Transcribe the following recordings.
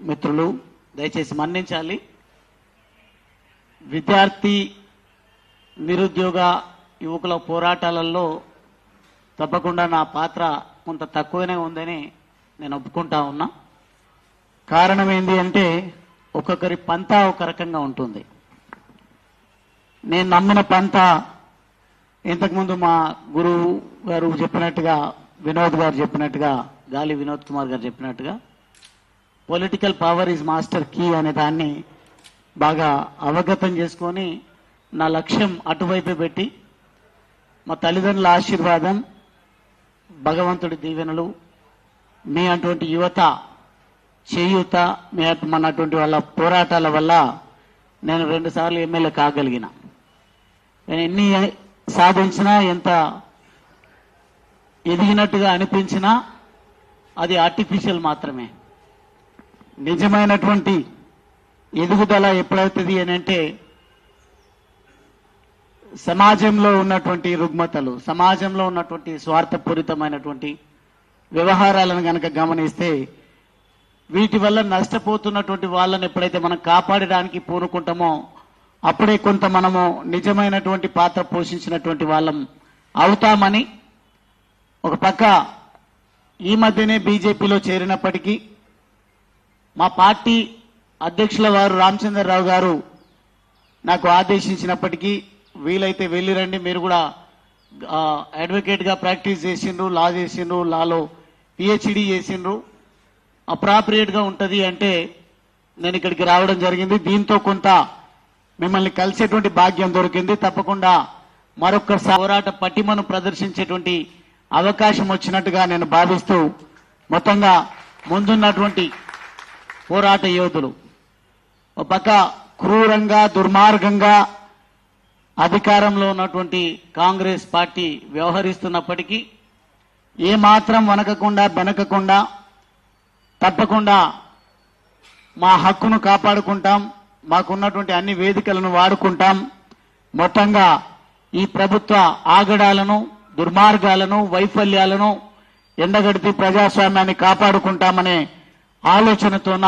మిత్రులు దయచేసి మన్నించాలి. విద్యార్థి నిరుద్యోగ యువకుల పోరాటాలలో తప్పకుండా నా పాత్ర కొంత తక్కువనే ఉందని నేను ఒప్పుకుంటా ఉన్నా. కారణం ఏంటి అంటే ఒక్కొక్కరి పంతా ఒక రకంగా ఉంటుంది. నేను నమ్మిన పంత ఇంతకుముందు మా గురువు గారు చెప్పినట్టుగా, వినోద్ గారు చెప్పినట్టుగా, గాలి వినోద్ కుమార్ గారు చెప్పినట్టుగా political power is master key అనే దాన్ని బాగా అవగతం చేసుకొని నా లక్ష్యం అటువైపే పెట్టి మా తల్లిదండ్రుల ఆశీర్వాదం, భగవంతుడి దీవెనలు, మీ అటువంటి యువత చేయూత, మీ మనటువంటి వాళ్ళ పోరాటాల వల్ల నేను 2 సార్లు ఎమ్మెల్యే కాగలిగిన. నేను ఎన్ని సాధించినా, ఎంత ఎదిగినట్టుగా అనిపించినా అది ఆర్టిఫిషియల్ మాత్రమే. నిజమైనటువంటి ఎదుగుదల ఎప్పుడవుతుంది అని అంటే సమాజంలో ఉన్నటువంటి రుగ్మతలు, సమాజంలో ఉన్నటువంటి స్వార్థపూరితమైనటువంటి వ్యవహారాలను కనుక గమనిస్తే వీటి వల్ల నష్టపోతున్నటువంటి వాళ్ళని ఎప్పుడైతే మనం కాపాడడానికి పూనుకుంటామో అప్పుడే కొంత మనము నిజమైనటువంటి పాత్ర పోషించినటువంటి వాళ్ళం అవుతామని, ఒక పక్క ఈ మధ్యనే బీజేపీలో చేరినప్పటికీ మా పార్టీ అధ్యక్షుల వారు రామచంద్రరావు గారు నాకు ఆదేశించినప్పటికీ వీలైతే వెళ్ళిరండి, మీరు కూడా అడ్వకేట్గా ప్రాక్టీస్ చేసిండ్రు, లా చేసిండ్రు, లాలో పిహెచ్డి చేసిండ్రు, అప్రాప్రియేట్గా ఉంటుంది అంటే నేను ఇక్కడికి రావడం జరిగింది. దీంతో కొంత మిమ్మల్ని కలిసేటువంటి భాగ్యం దొరికింది. తప్పకుండా మరొక పోరాట పటిమను ప్రదర్శించేటువంటి అవకాశం వచ్చినట్టుగా నేను భావిస్తూ, మొత్తంగా ముందున్నటువంటి పోరాట యోధులు ఒక పక్క క్రూరంగా, దుర్మార్గంగా అధికారంలో ఉన్నటువంటి కాంగ్రెస్ పార్టీ వ్యవహరిస్తున్నప్పటికీ ఏమాత్రం వనకకుండా బెనకకుండా తప్పకుండా మా హక్కును కాపాడుకుంటాం, మాకున్నటువంటి అన్ని వేదికలను వాడుకుంటాం, మొత్తంగా ఈ ప్రభుత్వ ఆగడాలను, దుర్మార్గాలను, వైఫల్యాలను ఎండగడితే ప్రజాస్వామ్యాన్ని కాపాడుకుంటామనే ఆలోచనతోన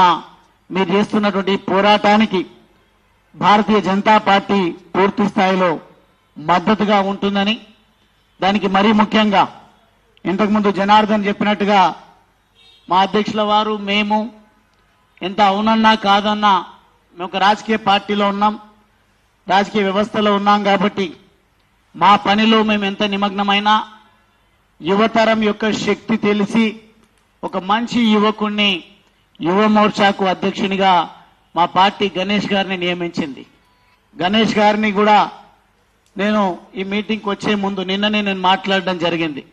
మీరు చేస్తున్నటువంటి పోరాటానికి భారతీయ జనతా పార్టీ పూర్తి స్థాయిలో మద్దతుగా ఉంటుందని, దానికి మరీ ముఖ్యంగా ఇంతకుముందు జనార్దన్ చెప్పినట్టుగా మా అధ్యక్షుల వారు, మేము ఎంత అవునన్నా కాదన్నా మేము ఒక రాజకీయ పార్టీలో ఉన్నాం, రాజకీయ వ్యవస్థలో ఉన్నాం కాబట్టి మా పనిలో మేము ఎంత నిమగ్నమైనా యువతరం యొక్క శక్తి తెలిసి ఒక మంచి యువకుణ్ణి యువ మోర్చాకు అధ్యక్షునిగా మా పార్టీ గణేష్ గారిని నియమించింది. గణేష్ గారిని కూడా నేను ఈ మీటింగ్కి వచ్చే ముందు నిన్ననే నేను మాట్లాడడం జరిగింది.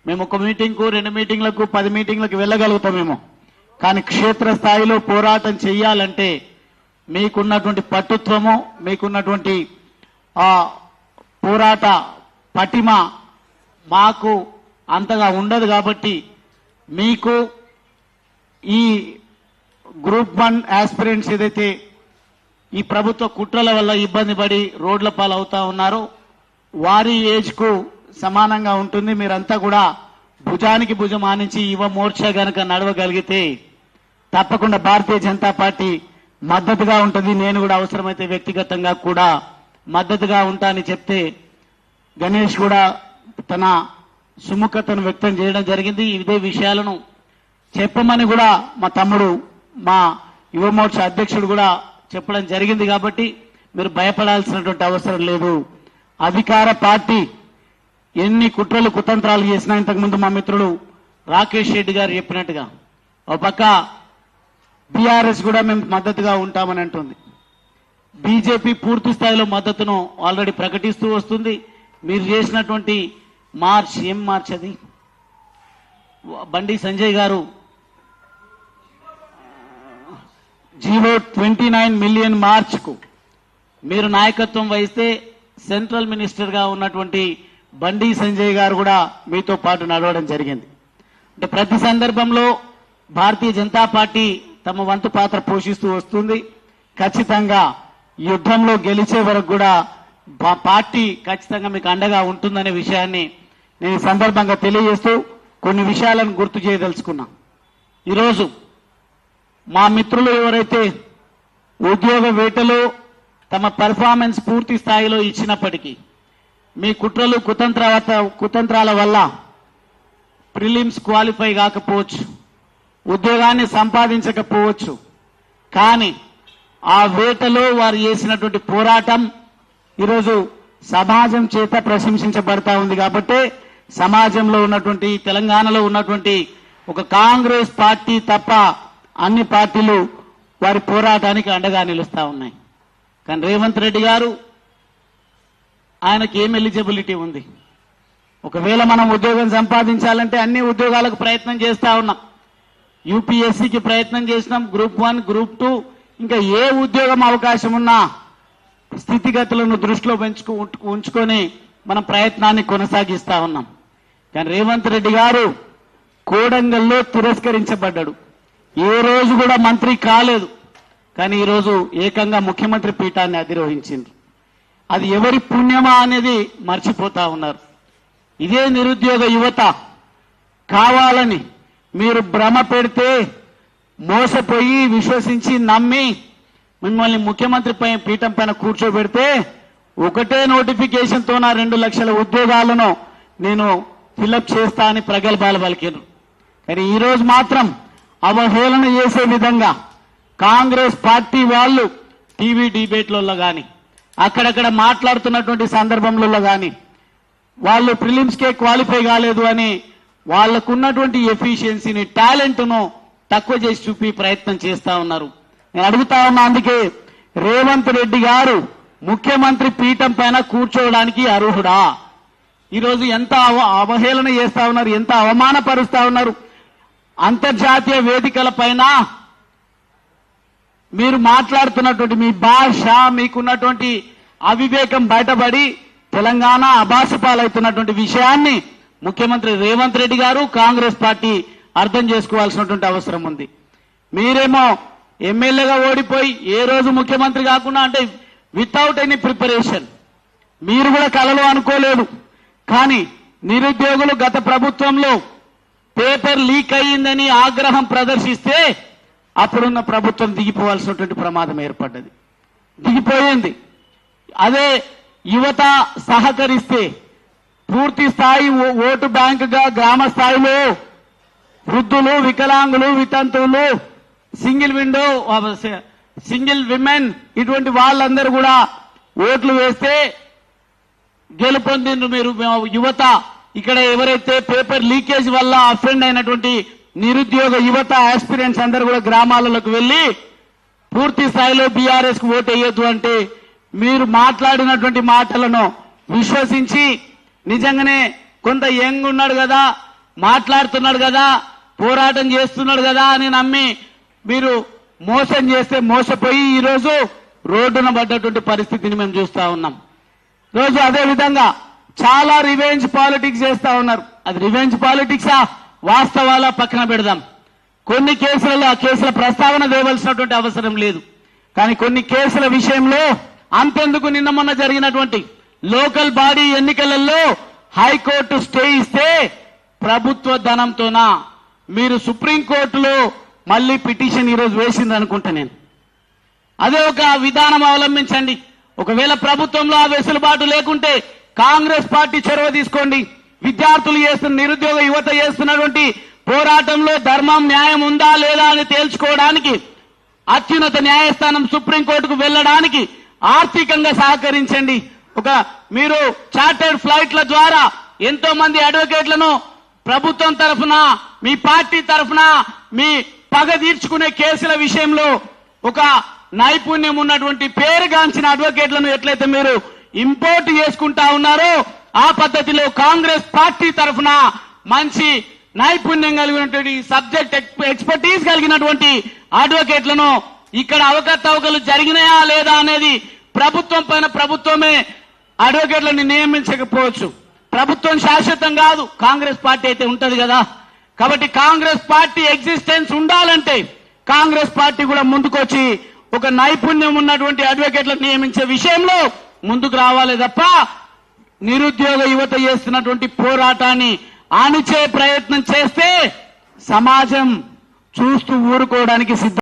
మేము ఒక మీటింగ్కు, 2 మీటింగ్లకు, 10 మీటింగ్లకు వెళ్ళగలుగుతామేమో, కానీ క్షేత్రస్థాయిలో పోరాటం చెయ్యాలంటే మీకున్నటువంటి పట్టుత్వము, మీకున్నటువంటి ఆ పోరాట పటిమ మాకు అంతగా ఉండదు. కాబట్టి మీకు ఈ గ్రూప్ 1 ఆస్పిరెంట్స్ ఏదైతే ఈ ప్రభుత్వ కుట్రల వల్ల ఇబ్బంది పడి రోడ్ల పాలు అవుతా ఉన్నారో వారి ఏజ్కు సమానంగా ఉంటుంది. మీరంతా కూడా భుజానికి భుజం ఆనించి యువ మోర్చా గనక నడవగలిగితే తప్పకుండా భారతీయ జనతా పార్టీ మద్దతుగా ఉంటుంది. నేను కూడా అవసరమైతే వ్యక్తిగతంగా కూడా మద్దతుగా ఉంటా అని చెప్తే గణేష్ కూడా తన సుముఖతను వ్యక్తం చేయడం జరిగింది. ఇదే విషయాలను చెప్పమని కూడా మా తమ్ముడు, మా యువ మోర్చా అధ్యక్షుడు కూడా చెప్పడం జరిగింది. కాబట్టి మీరు భయపడాల్సినటువంటి అవసరం లేదు. అధికార పార్టీ ఎన్ని కుట్రలు కుతంత్రాలు చేసినా, ఇంతకుముందు మా మిత్రుడు రాకేష్ రెడ్డి గారు చెప్పినట్టుగా ఒక పక్క బీఆర్ఎస్ కూడా మేము మద్దతుగా ఉంటామని అంటుంది. బీజేపీ పూర్తి స్థాయిలో మద్దతును ఆల్రెడీ ప్రకటిస్తూ వస్తుంది. మీరు చేసినటువంటి మార్చ్, ఏం మార్చ్ అది, బండి సంజయ్ గారు 29 మిలియన్ మార్చ్కు మీరు నాయకత్వం వహిస్తే సెంట్రల్ మినిస్టర్గా ఉన్నటువంటి బండి సంజయ్ గారు కూడా మీతో పాటు నడవడం జరిగింది. అంటే ప్రతి సందర్భంలో భారతీయ జనతా పార్టీ తమ వంతు పాత్ర పోషిస్తూ వస్తుంది. ఖచ్చితంగా యుద్ధంలో గెలిచే వరకు కూడా పార్టీ ఖచ్చితంగా మీకు అండగా ఉంటుందనే విషయాన్ని నేను ఈ సందర్భంగా తెలియజేస్తూ కొన్ని విషయాలను గుర్తు చేయదలుచుకున్నా. ఈరోజు మా మిత్రులు ఎవరైతే ఉద్యోగ వేటలో తమ పెర్ఫార్మెన్స్ పూర్తి స్థాయిలో ఇచ్చినప్పటికీ మీ కుట్రలు కుతంత్రాల వల్ల ప్రిలిమ్స్ క్వాలిఫై కాకపోవచ్చు, ఉద్యోగాన్ని సంపాదించకపోవచ్చు. కానీ ఆ వేటలో వారు చేసినటువంటి పోరాటం ఈరోజు సమాజం చేత ప్రశంసించబడతా ఉంది. కాబట్టి సమాజంలో ఉన్నటువంటి తెలంగాణలో ఉన్నటువంటి ఒక కాంగ్రెస్ పార్టీ తప్ప అన్ని పార్టీలు వారి పోరాటానికి అండగా నిలుస్తా ఉన్నాయి. కానీ రేవంత్ రెడ్డి గారు ఆయనకి ఏం ఎలిజిబిలిటీ ఉంది? ఒకవేళ మనం ఉద్యోగం సంపాదించాలంటే అన్ని ఉద్యోగాలకు ప్రయత్నం చేస్తా ఉన్నాం. యూపీఎస్సీకి ప్రయత్నం చేసినాం, గ్రూప్ 1, గ్రూప్ 2, ఇంకా ఏ ఉద్యోగం అవకాశం ఉన్నా స్థితిగతులను దృష్టిలో ఉంచుకొని మనం ప్రయత్నాన్ని కొనసాగిస్తా ఉన్నాం. కానీ రేవంత్ రెడ్డి గారు కోడంగల్లో తిరస్కరించబడ్డాడు. ఏ రోజు కూడా మంత్రి కాలేదు. కానీ ఈరోజు ఏకంగా ముఖ్యమంత్రి పీఠాన్ని అధిరోహించింది. అది ఎవరి పుణ్యమా అనేది మర్చిపోతా ఉన్నారు. ఇదే నిరుద్యోగ యువత కావాలని మీరు భ్రమ పెడితే మోసపోయి విశ్వసించి నమ్మి మిమ్మల్ని ముఖ్యమంత్రి పీఠం పైన కూర్చోబెడితే ఒకటే నోటిఫికేషన్తో నా 2 లక్షల ఉద్యోగాలను నేను ఫిలప్ చేస్తా అని ప్రగల్భాలు పలికారు. కానీ ఈరోజు మాత్రం అవహేళన చేసే విధంగా కాంగ్రెస్ పార్టీ వాళ్ళు టీవీ డిబేట్లలో కానీ అక్కడక్కడ మాట్లాడుతున్నటువంటి సందర్భంలో కానీ వాళ్ళు ప్రిలిమ్స్కే క్వాలిఫై కాలేదు అని వాళ్ళకున్నటువంటి ఎఫిషియన్సీని, టాలెంట్ను తక్కువ చేసి చూపి ప్రయత్నం చేస్తా ఉన్నారు. నేను అడుగుతా ఉన్నా, అందుకే రేవంత్ రెడ్డి గారు ముఖ్యమంత్రి పీఠం పైన కూర్చోవడానికి అర్హుడా? ఈరోజు ఎంత అవహేళన చేస్తా ఉన్నారు, ఎంత అవమానపరుస్తా ఉన్నారు. అంతర్జాతీయ వేదికల పైన మీరు మాట్లాడుతున్నటువంటి మీ భాష, మీకున్నటువంటి అవివేకం బయటపడి తెలంగాణ అభాసపాలవుతున్నటువంటి విషయాన్ని ముఖ్యమంత్రి రేవంత్ రెడ్డి గారు, కాంగ్రెస్ పార్టీ అర్థం చేసుకోవాల్సినటువంటి అవసరం ఉంది. మీరేమో ఎమ్మెల్యేగా ఓడిపోయి ఏ రోజు ముఖ్యమంత్రి కాకుండా, అంటే వితౌట్ ఎనీ ప్రిపరేషన్, మీరు కూడా కలలో అనుకోలేదు. కానీ నిరుద్యోగులు గత ప్రభుత్వంలో పేపర్ లీక్ అయ్యిందని ఆగ్రహం ప్రదర్శిస్తే అప్పుడున్న ప్రభుత్వం దిగిపోవాల్సినటువంటి ప్రమాదం ఏర్పడ్డది, దిగిపోయింది. అదే యువత సహకరిస్తే పూర్తి స్థాయి ఓటు బ్యాంకుగా గ్రామ స్థాయిలో వృద్ధులు, వికలాంగులు, వితంతువులు, సింగిల్ విమెన్ ఇటువంటి వాళ్ళందరూ కూడా ఓట్లు వేస్తే గెలుపొందిండ్రు. మీరు యువత ఇక్కడ ఎవరైతే పేపర్ లీకేజ్ వల్ల అఫెండ్ అయినటువంటి నిరుద్యోగ యువత ఆస్పిరెంట్స్ అందరూ కూడా గ్రామాలకు వెళ్లి పూర్తి స్థాయిలో బీఆర్ఎస్ కు ఓటు వేయొద్దు అంటే మీరు మాట్లాడినటువంటి మాటలను విశ్వసించి నిజంగానే కొంత యంగ్ ఉన్నాడు కదా, మాట్లాడుతున్నాడు కదా, పోరాటం చేస్తున్నాడు కదా అని నమ్మి మీరు మోసం చేస్తే మోసపోయి ఈరోజు రోడ్డున పడ్డటువంటి పరిస్థితిని మేము చూస్తా ఉన్నాం. రోజు అదే విధంగా చాలా రివెంజ్ పాలిటిక్స్ చేస్తా ఉన్నారు. అది రివెంజ్ పాలిటిక్సా, వాస్తవాల పక్కన పెడదాం. కొన్ని కేసులలో ఆ కేసుల ప్రస్తావన దేవలసినటువంటి అవసరం లేదు. కానీ కొన్ని కేసుల విషయంలో అంతెందుకు, నిన్న మొన్న జరిగినటువంటి లోకల్ బాడీ ఎన్నికలలో హైకోర్టు స్టే ఇస్తే ప్రభుత్వ ధనంతోనా మీరు సుప్రీంకోర్టులో మళ్ళీ పిటిషన్ ఈరోజు వేసింది అనుకుంటా. నేను అదే ఒక విధానం అవలంబించండి. ఒకవేళ ప్రభుత్వంలో ఆ వెసులుబాటు లేకుంటే కాంగ్రెస్ పార్టీ చొరవ తీసుకోండి. విద్యార్థులు చేస్తున్న, నిరుద్యోగ యువత చేస్తున్నటువంటి పోరాటంలో ధర్మం, న్యాయం ఉందా లేదా అని తేల్చుకోవడానికి అత్యున్నత న్యాయస్థానం సుప్రీంకోర్టుకు వెళ్లడానికి ఆర్థికంగా సహకరించండి. మీరు చార్టర్డ్ ఫ్లైట్ల ద్వారా ఎంతో మంది అడ్వకేట్లను ప్రభుత్వం తరఫున, మీ పార్టీ తరఫున మీ పగ తీర్చుకునే కేసుల విషయంలో ఒక నైపుణ్యం ఉన్నటువంటి పేరుగాంచిన అడ్వకేట్లను ఎట్లయితే మీరు ఇంపోర్ట్ చేసుకుంటా ఉన్నారో ఆ పద్ధతిలో కాంగ్రెస్ పార్టీ తరఫున మంచి నైపుణ్యం కలిగినటువంటి సబ్జెక్ట్ ఎక్స్పర్టీస్ కలిగినటువంటి అడ్వకేట్లను ఇక్కడ అవకతవకలు జరిగినాయా లేదా అనేది ప్రభుత్వం పైన ప్రభుత్వమే అడ్వకేట్లను నియమించకపోవచ్చు. ప్రభుత్వం శాశ్వతం కాదు, కాంగ్రెస్ పార్టీ అయితే ఉంటది కదా. కాబట్టి కాంగ్రెస్ పార్టీ ఎగ్జిస్టెన్స్ ఉండాలంటే కాంగ్రెస్ పార్టీ కూడా ముందుకొచ్చి ఒక నైపుణ్యం ఉన్నటువంటి అడ్వకేట్లను నియమించే విషయంలో ముందుకు రావాలి తప్ప నిరుద్యోగ యువత చేస్తున్నటువంటి పోరాటాన్ని ఆనిచే ప్రయత్నం చేస్తే సమాజం చూస్తూ ఊరుకోవడానికి సిద్ధం.